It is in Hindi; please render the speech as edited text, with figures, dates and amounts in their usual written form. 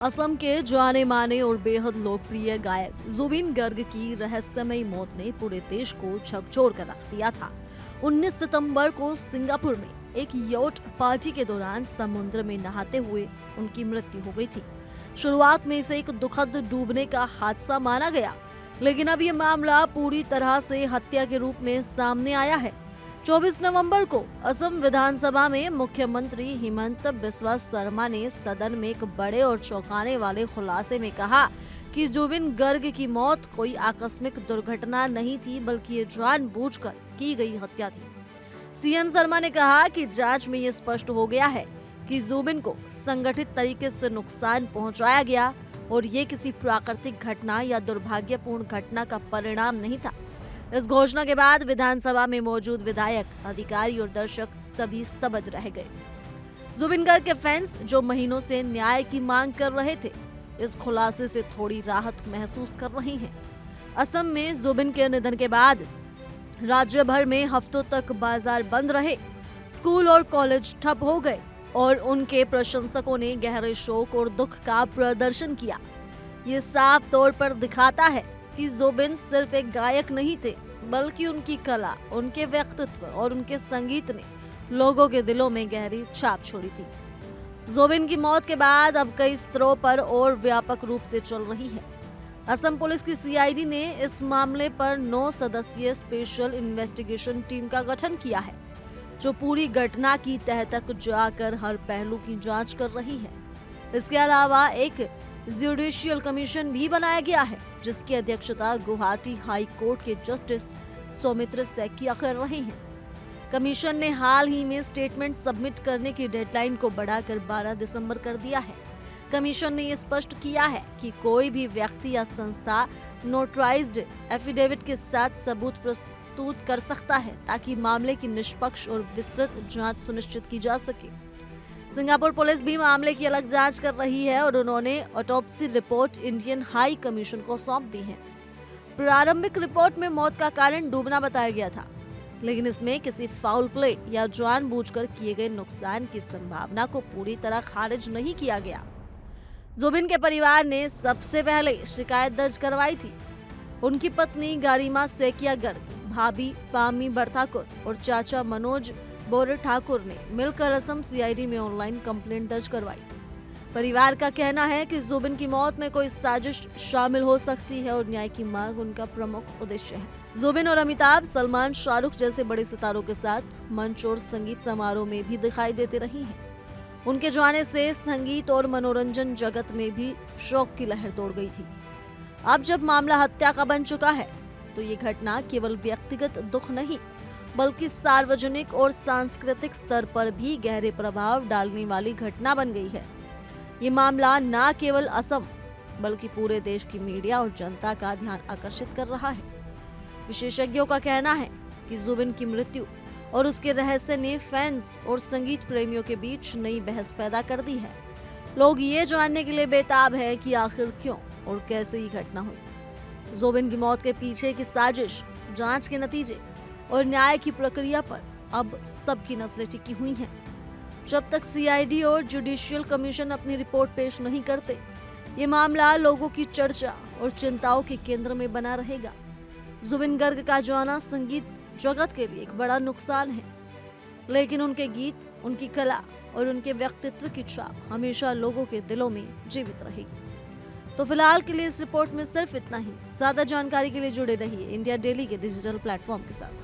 असम के जाने माने और बेहद लोकप्रिय गायक जुबिन गर्ग की रहस्यमयी मौत ने पूरे देश को झकझोर कर रख दिया था। 19 सितंबर को सिंगापुर में एक यॉट पार्टी के दौरान समुद्र में नहाते हुए उनकी मृत्यु हो गई थी। शुरुआत में इसे एक दुखद डूबने का हादसा माना गया, लेकिन अब ये मामला पूरी तरह से हत्या के रूप में सामने आया है। 24 नवंबर को असम विधानसभा में मुख्यमंत्री हिमंत बिस्वा शर्मा ने सदन में एक बड़े और चौंकाने वाले खुलासे में कहा कि जुबिन गर्ग की मौत कोई आकस्मिक दुर्घटना नहीं थी, बल्कि ये जानबूझकर की गई हत्या थी। सीएम शर्मा ने कहा कि जांच में ये स्पष्ट हो गया है कि जुबिन को संगठित तरीके से नुकसान पहुंचाया गया और ये किसी प्राकृतिक घटना या दुर्भाग्यपूर्ण घटना का परिणाम नहीं था। इस घोषणा के बाद विधानसभा में मौजूद विधायक, अधिकारी और दर्शक सभी स्तब्ध रह गए। जुबिन गर्ग के फैंस जो महीनों से न्याय की मांग कर रहे थे, इस खुलासे से थोड़ी राहत महसूस कर रही हैं। असम में जुबिन के निधन के बाद राज्य भर में हफ्तों तक बाजार बंद रहे, स्कूल और कॉलेज ठप हो गए और उनके प्रशंसकों ने गहरे शोक और दुख का प्रदर्शन किया। ये साफ तौर पर दिखाता है कि जुबिन सिर्फ एक गायक नहीं थे, बल्कि उनकी कला, उनके व्यक्तित्व और उनके संगीत ने लोगों के दिलों में गहरी छाप छोड़ी थी। जुबिन की मौत के बाद अब कई स्तरों पर और व्यापक रूप से चल रही है। असम पुलिस की सीआईडी ने इस मामले पर 9 सदस्यीय स्पेशल इन्वेस्टिगेशन टीम का गठन किया है, जो पूरी घटना की तह तक जाकर हर पहलू की जांच कर रही है। इसके अलावा एक जुडिशियल कमीशन भी बनाया गया है, जिसकी अध्यक्षता गुवाहाटी हाई कोर्ट के जस्टिस सौमित्र सैकिया कर रहे हैं। कमीशन ने हाल ही में स्टेटमेंट सबमिट करने की डेडलाइन को बढ़ाकर 12 दिसंबर कर दिया है। कमीशन ने ये स्पष्ट किया है कि कोई भी व्यक्ति या संस्था नोटराइज्ड एफिडेविट के साथ सबूत प्रस्तुत कर सकता है, ताकि मामले की निष्पक्ष और विस्तृत जांच सुनिश्चित की जा सके। सिंगापुर पुलिस भी मामले की अलग जांच कर रही है और उन्होंने autopsy report Indian high commission को सौंप दी है। प्रारंभिक रिपोर्ट में मौत का कारण डूबना बताया गया था, लेकिन इसमें किसी फाउल प्ले या जानबूझकर किए गए नुकसान की संभावना को पूरी तरह खारिज नहीं किया गया। जुबिन के परिवार ने सबसे पहले शिकायत दर्ज करवाई थी। उनकी पत्नी गरिमा सैकिया गर्ग, भाभी पामी बरठाकुर और चाचा मनोज बोरे ठाकुर ने मिलकर असम सीआईडी में ऑनलाइन कंप्लेंट दर्ज करवाई। परिवार का कहना है कि जुबिन की मौत में कोई साजिश शामिल हो सकती है और न्याय की मांग उनका प्रमुख उद्देश्य है। जुबिन और अमिताभ, सलमान, शाहरुख जैसे बड़े सितारों के साथ मंच और संगीत समारोह में भी दिखाई देते रही हैं। उनके जाने से संगीत और मनोरंजन जगत में भी शोक की लहर दौड़ गई थी। अब जब मामला हत्या का बन चुका है, तो ये घटना केवल व्यक्तिगत दुख नहीं, बल्कि सार्वजनिक और सांस्कृतिक स्तर पर भी गहरे प्रभाव डालने वाली घटना बन गई है। ये मामला न केवल असम, बल्कि पूरे देश की मीडिया और जनता का ध्यान आकर्षित कर रहा है। विशेषज्ञों का कहना है कि जुबिन की मृत्यु और उसके रहस्य ने फैंस और संगीत प्रेमियों के बीच नई बहस पैदा कर दी है। लोग ये जानने के लिए बेताब है कि आखिर क्यों और कैसे ये घटना हुई। जुबिन की मौत के पीछे की साजिश, जांच के नतीजे और न्याय की प्रक्रिया पर अब सबकी नजरें टिकी हुई हैं। जब तक सीआईडी और जुडिशियल कमीशन अपनी रिपोर्ट पेश नहीं करते, ये मामला लोगों की चर्चा और चिंताओं के केंद्र में बना रहेगा। जुबिन गर्ग का जाना संगीत जगत के लिए एक बड़ा नुकसान है, लेकिन उनके गीत, उनकी कला और उनके व्यक्तित्व की छाप हमेशा लोगों के दिलों में जीवित रहेगी। तो फिलहाल के लिए इस रिपोर्ट में सिर्फ इतना ही। ज्यादा जानकारी के लिए जुड़े रहिए इंडिया डेली के डिजिटल प्लेटफॉर्म के साथ।